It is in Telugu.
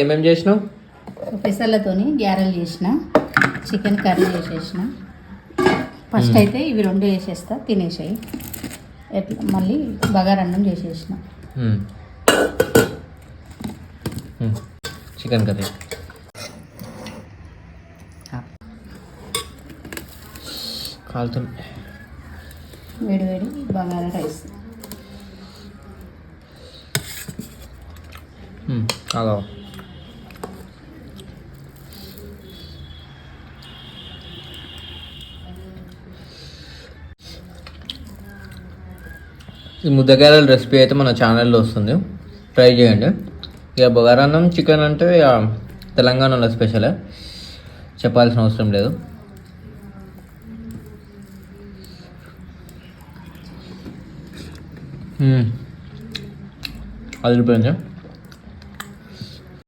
ఏమేమి చేసినావు? పెసర్లతోని గ్యారెలు చేసిన, చికెన్ కర్రీ చేసేసిన. ఫస్ట్ అయితే ఇవి రెండు వేసేస్తా, తినేసాయి. ఎట్లా మళ్ళీ బగారన్నం చేసేసిన. చికెన్ కర్రీ కాలుతుంది. వేడి వేడి బగారా రైస్. అలా ఈ ముద్దగాయల రెసిపీ అయితే మన ఛానల్లో వస్తుంది, ట్రై చేయండి. ఇక బగారన్నం చికెన్ అంటే ఇక తెలంగాణలో స్పెషలే, చెప్పాల్సిన అవసరం లేదు. అది రూపాయలు